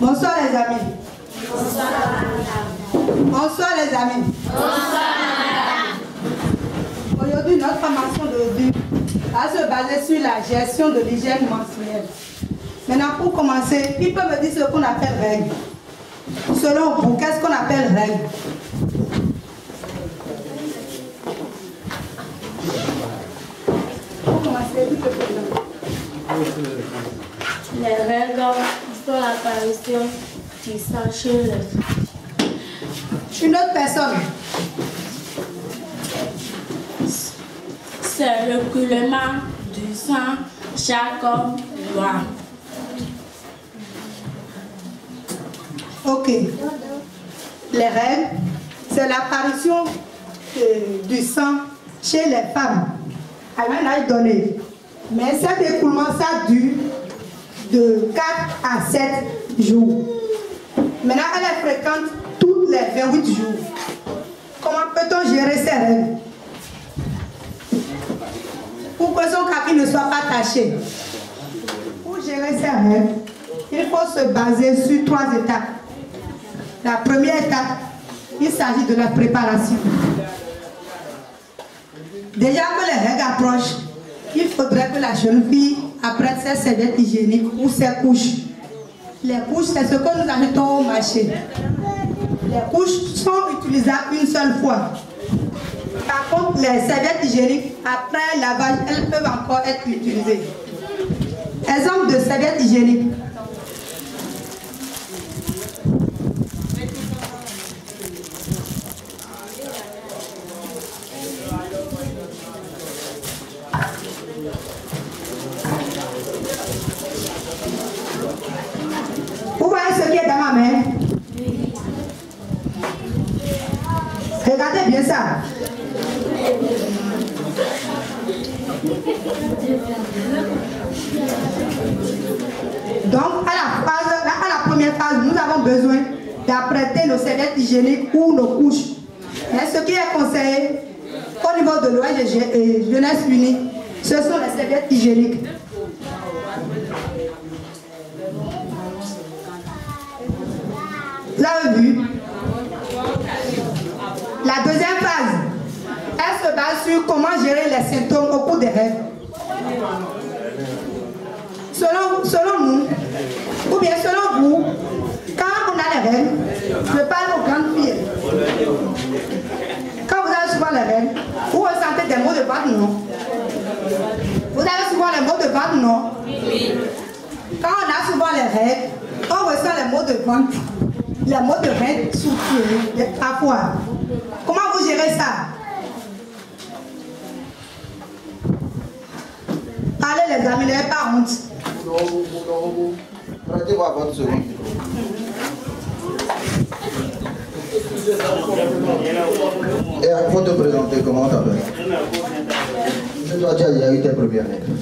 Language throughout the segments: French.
Bonsoir les amis. Bonsoir les amis. Aujourd'hui, notre formation d'aujourd'hui va se baser sur la gestion de l'hygiène menstruelle. Maintenant, pour commencer, qui peut me dire ce qu'on appelle règle? Selon vous, qu'est-ce qu'on appelle règle? Pour commencer, qui peut me dire? Les règles sont l'apparition du sang chez les femmes. Une autre personne. C'est le coulement du sang chaque mois. Ok. Les règles, c'est l'apparition du sang chez les femmes à un âge donné. Mais cet écoulement, ça dure de 4 à 7 jours. Maintenant, elle est fréquente toutes les 28 jours. Comment peut-on gérer ces règles? Pour que son kaki ne soit pas taché. Pour gérer ces règles, il faut se baser sur 3 étapes. La première étape, il s'agit de la préparation. Déjà que les règles approchent, il faudrait que la jeune fille apprenne ses serviettes hygiéniques ou ses couches. Les couches, c'est ce que nous achetons au marché. Les couches sont utilisables une seule fois. Par contre, les serviettes hygiéniques, après lavage, elles peuvent encore être utilisées. Exemple de serviettes hygiéniques. Vous voyez ce qui est dans ma main? Regardez bien ça. Donc, à la première phase, nous avons besoin d'apprêter nos serviettes hygiéniques ou nos couches. Mais ce qui est conseillé au niveau de l'ONG Jeunesse Unie, ce sont les serviettes hygiéniques. Vous avez vu? La deuxième phase, elle se base sur comment gérer les symptômes au cours des règles. Selon nous, ou bien selon vous, quand on a les règles, je parle aux grandes filles. Quand vous avez souvent les règles, vous ressentez des maux de ventre, non? Vous avez souvent les maux de ventre, non? Quand on a souvent les règles, on ressent les maux de ventre. Les maux de reine souffrent parfois. Comment vous gérez ça? Allez les amis, n'ayez pas honte. Prêtez-moi votre seconde. Et il faut te présenter, comment tu t'appelles? Toi, tu as déjà eu tes premières règles.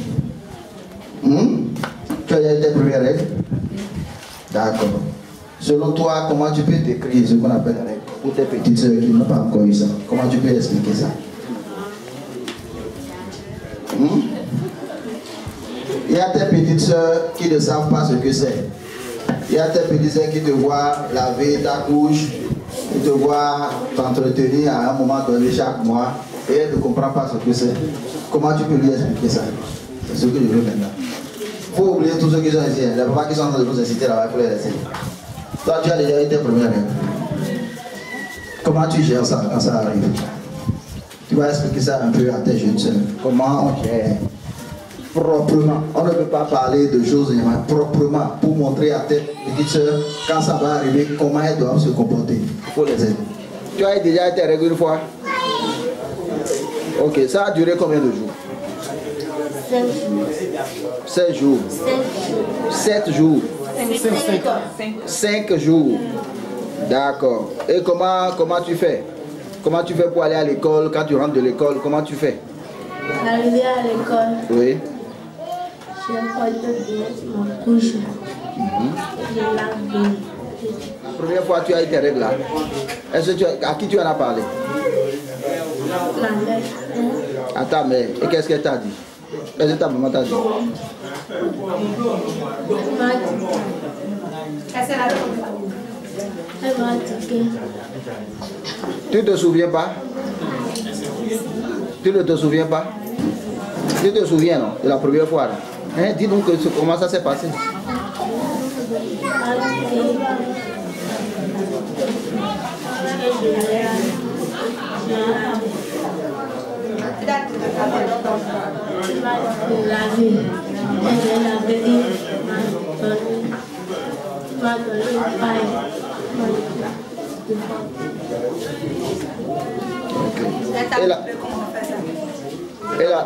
Tu as déjà eu tes premières règles? D'accord. Selon toi, comment tu peux décrire ce qu'on appelle la règle pour tes petites soeurs qui n'ont pas encore eu ça? Comment tu peux expliquer ça? Il y a tes petites soeurs qui ne savent pas ce que c'est. Il y a tes petites soeurs qui te voient laver ta couche, qui te voient t'entretenir à un moment donné chaque mois et elle ne comprend pas ce que c'est. Comment tu peux lui expliquer ça? C'est ce que je veux maintenant. Il faut oublier tous ceux qui sont ici. Les papas qui sont en train de vous inciter là-bas, il faut les laisser. Toi, tu as déjà eu tes premières règles. Comment tu gères ça quand ça arrive? Tu vas expliquer ça un peu à tes jeunes soeurs. Comment on gère proprement. On ne peut pas parler de choses proprement pour montrer à tes petites soeurs quand ça va arriver, comment elles doivent se comporter. Il faut les aider. Tu as déjà été règles une fois? Ok, ça a duré combien de jours? 7 jours. 7 jours. 5 jours. D'accord. Et comment tu fais? Comment tu fais pour aller à l'école? Quand tu rentres de l'école, comment tu fais? Arrivé à l'école. Oui. Je porte bien mon couche. Je lave bien. La première fois tu as eu tes règles là. À qui tu en as parlé? La mère. À ta mère. Et qu'est-ce qu'elle t'a dit? Qu'est-ce que ta maman t'a dit? Elle m'a dit. C'est la Tu ne te souviens pas? Tu ne te souviens pas? Tu te souviens, non? De la première fois, hein? Dis donc comment ça s'est passé.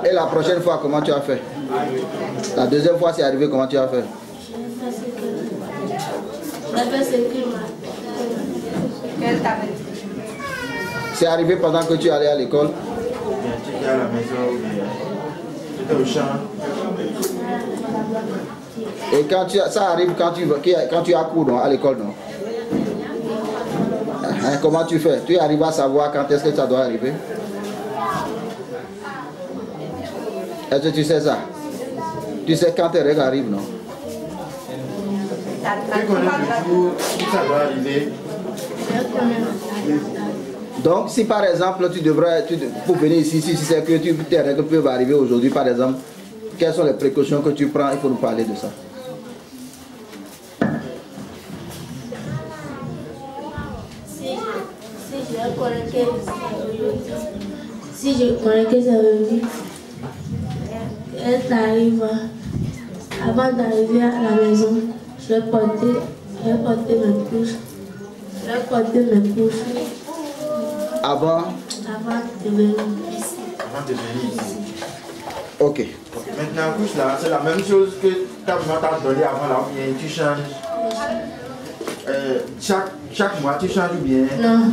Et la prochaine fois, comment tu as fait? La deuxième fois, c'est arrivé, comment tu as fait? C'est arrivé pendant que tu allais à l'école? Tu étais à la maison, tu étais au champ. Et quand ça arrive quand tu as cours à l'école, non? Hein, comment tu fais? Tu arrives à savoir quand est-ce que ça doit arriver? Est-ce que tu sais ça? Tu sais quand tes règles arrivent, non? Tu connais le jour où ça doit arriver. Donc, si par exemple, pour venir ici, si c'est que tes règles peuvent arriver aujourd'hui, par exemple, quelles sont les précautions que tu prends? Il faut nous parler de ça. Si je connais que ça veut dire, elle arrive avant d'arriver à la maison, je vais porter mes couches. Je vais porter mes couches. Avant de venir ici. Avant de venir ici. Ok. Maintenant, couche là, c'est la même chose que ta maman t'a donné avant là, ou bien tu changes. Chaque mois, tu changes ou bien? Non.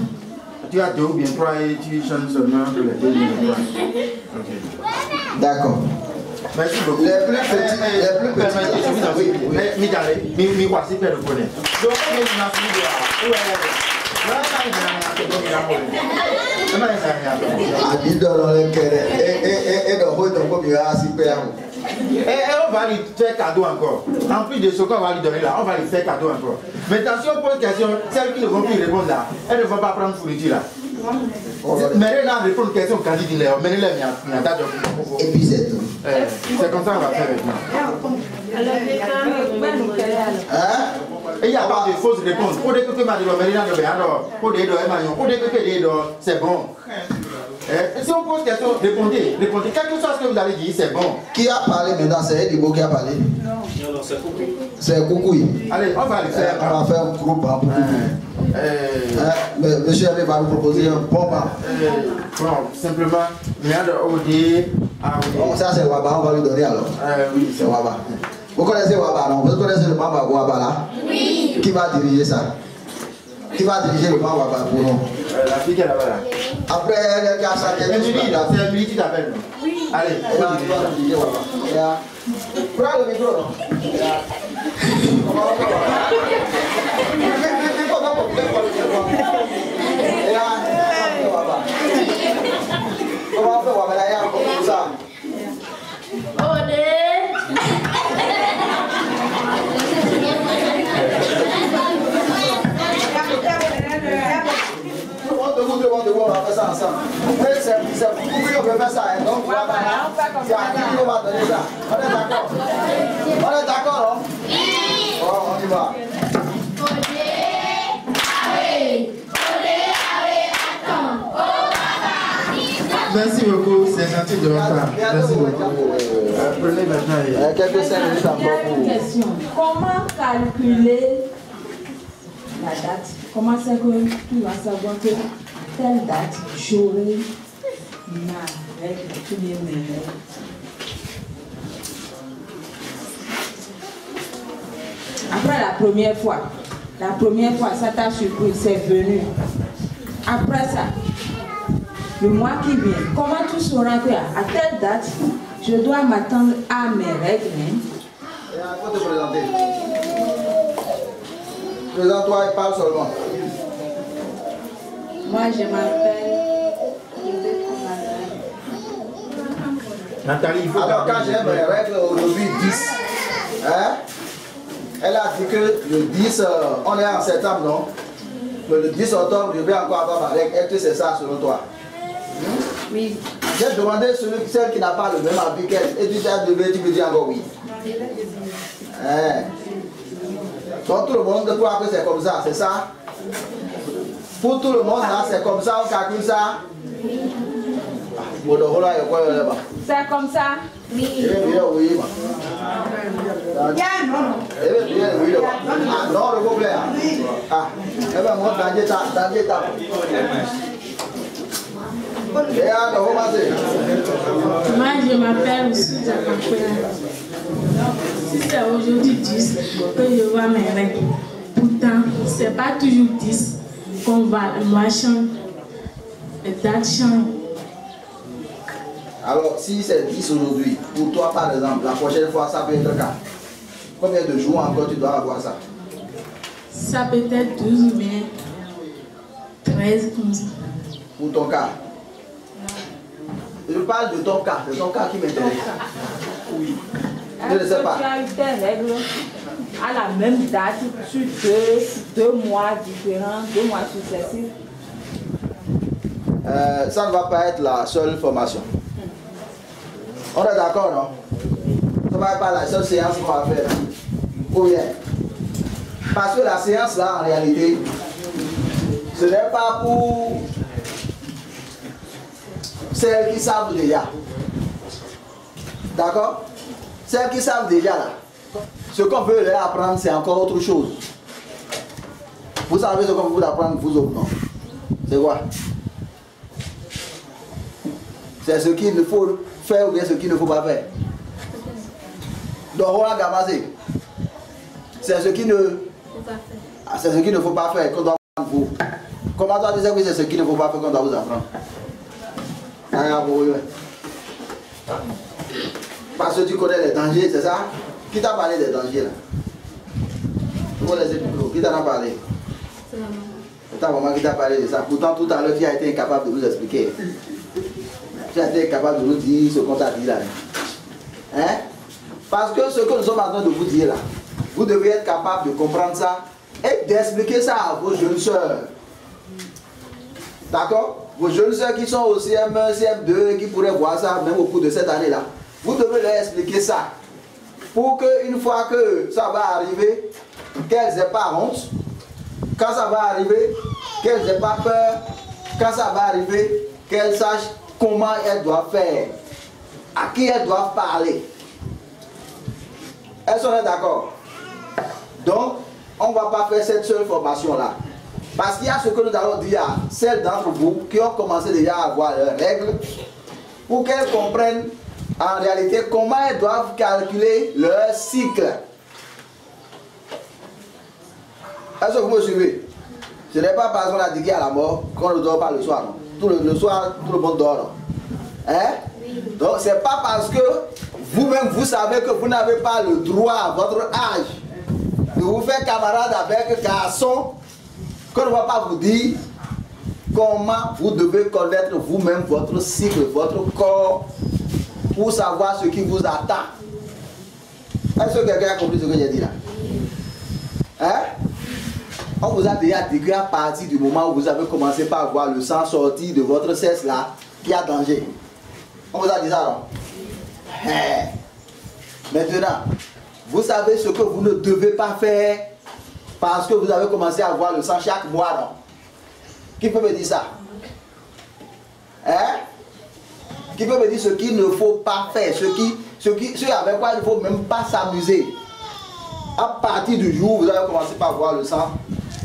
Tu as 2 ou bien 3 et tu changes seulement pour les 2 mois. Ok. D'accord. Merci beaucoup. Les plus petits, mi voici père le bonnet. Donc, on va lui faire cadeau encore. En plus de ce qu'on va lui donner là, on va lui faire cadeau encore. Maintenant, si on pose question, celles qui ne vont plus répondre là, elles ne vont pas prendre fourniture là. Mais elle a répondu à une question candidaire, mais elle a et puis c'est tout. C'est comme ça qu'on va faire maintenant. Il n'y a pas de fausses réponses. Pour des c'est bon. Si on pose question, répondez. Quelque chose que vous avez dit, c'est bon. Qui a parlé maintenant? C'est Edibo qui a parlé? Non, c'est Coucou. C'est Coucou. Allez, on va le faire. On va faire un groupe pour Coucou. Monsieur Abbé va nous proposer un bon pas. Bon, simplement, il y a de OD à OD. Bon, ça c'est Waba, on va lui donner alors. Oui, c'est Waba. Vous connaissez Waba, non? Vous connaissez le Mamba Waba là? Oui. Qui va diriger ça? Qui va diriger le Mamba Waba pour nous? La fille qui est là-bas là. Après, elle est à sa tête. C'est un militaire qui t'appelle. Oui. Allez, on va diriger Waba. Prends le micro, non? On va faire ça ensemble. C'est beaucoup mieux de faire ça. Donc, c'est à qui on va donner ça. On est d'accord? On est d'accord, non? Oui. Bon, on y va. Merci beaucoup, c'est gentil de votre part. Merci beaucoup. Prenez maintenant. Quelques 5 minutes encore pour. Question. Comment calculer la date? Comment c'est que tu vas savoir que telle date, j'aurai ma règle, tous mes règles? Après la première fois, ça t'a surpris, c'est venu. Après ça, le mois qui vient, comment tu sauras qu'à telle date, je dois m'attendre à mes règles? Et à quoi te présenter? Présente-toi et parle seulement. Moi, je m'appelle Nathalie, il faut. Alors, quand j'ai mes règles aujourd'hui 10, hein? Elle a dit que le 10, on est en septembre, non? Le 10 octobre, je vais encore avoir avec. Est-ce que c'est ça selon toi? Oui. J'ai demandé celle qui n'a pas le même avis qu'elle. Et tu me dis encore oui. Donc tout le monde croit que c'est comme ça, c'est ça? Pour tout le monde, c'est comme ça, on calcule ça? C'est comme ça? Oui. Non, le problème. Ah, eh bien, moi, dans Moi, je m'appelle Souza Makwela. Si c'est aujourd'hui 10 que je vois mes règles, pourtant, ce n'est pas toujours 10 qu'on va, le mois change, les dates changent. Alors, si c'est 10 aujourd'hui, pour toi par exemple, la prochaine fois, ça peut être 4. Combien de jours encore tu dois avoir ça? Ça peut être 12 ou bien 13 comme ça. Pour ton cas? Je parle de ton cas, c'est ton cas qui m'intéresse. Oui. Je ne sais pas. Tu as eu tes règles à la même date sur deux mois différents, 2 mois successifs. Ça ne va pas être la seule formation. On est d'accord, non? Ça ne va pas être la seule séance qu'on va faire. Ou bien? Parce que la séance là, en réalité, ce n'est pas pour celles qui savent déjà. D'accord? Celles qui savent déjà là. Ce qu'on veut leur apprendre, c'est encore autre chose. Vous savez ce qu'on veut apprendre, vous autres, non? C'est quoi? C'est ce qu'il faut faire ou bien ce qu'il ne faut pas faire. Donc, c'est ce qui ne faut pas faire qu'on doit apprendre vous. Comment toi tu sais que c'est ce qu'il ne faut pas faire qu'on doit vous apprendre? Parce que tu connais les dangers, c'est ça? Qui t'a parlé des dangers là? Qui t'en a parlé? C'est ta maman qui t'a parlé de ça. Pourtant tout à l'heure tu as été incapable de nous expliquer. Tu as été incapable de nous dire ce qu'on t'a dit là. Hein? Parce que ce que nous sommes en train de vous dire là, vous devez être capable de comprendre ça et d'expliquer ça à vos jeunes soeurs. D'accord? Vos jeunes soeurs qui sont au CM1, CM2, qui pourraient voir ça même au cours de cette année là. Vous devez leur expliquer ça. Pour qu'une fois que ça va arriver, qu'elles n'aient pas honte. Quand ça va arriver, qu'elles n'aient pas peur. Quand ça va arriver, qu'elles sachent comment elles doivent faire. À qui elles doivent parler. Elles sont d'accord. Donc, on ne va pas faire cette seule formation-là. Parce qu'il y a ce que nous allons dire à celles d'entre vous qui ont commencé déjà à avoir leurs règles, pour qu'elles comprennent en réalité comment elles doivent calculer leur cycle. Est-ce que vous me suivez? Ce n'est pas parce qu'on a dit qu'il y a la mort qu'on ne dort pas le soir. Non? Le soir, tout le monde dort. Hein? Donc, ce n'est pas parce que vous-même, vous savez que vous n'avez pas le droit à votre âge de vous faire camarade avec un garçon qu'on ne va pas vous dire comment vous devez connaître vous-même votre cycle, votre corps, pour savoir ce qui vous attend. Est-ce que quelqu'un a compris ce que j'ai dit là? Hein? On vous a déjà dit qu'à partir du moment où vous avez commencé par voir le sang sortir de votre cesse là, qu'il y a danger. On vous a dit ça, non? Maintenant, vous savez ce que vous ne devez pas faire parce que vous avez commencé à voir le sang chaque mois, non? Qui peut me dire ça? Hein? Qui peut me dire ce qu'il ne faut pas faire, ce avec quoi il ne faut même pas s'amuser? À partir du jour où vous avez commencé par voir le sang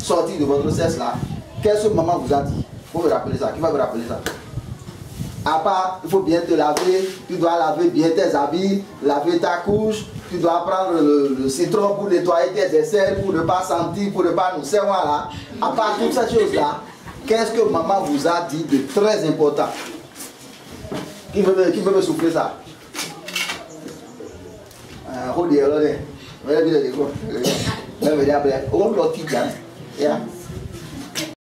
sortir de votre cesse là, qu'est-ce que maman vous a dit? Vous me rappeler ça? Qui va me rappeler ça? À part, il faut bien te laver, tu dois laver bien tes habits, laver ta couche, tu dois prendre le citron pour nettoyer tes aisselles, pour ne pas sentir, pour ne pas nous serrer là. À part toutes ces choses-là, qu'est-ce que maman vous a dit de très important? Qui veut me souffler ça?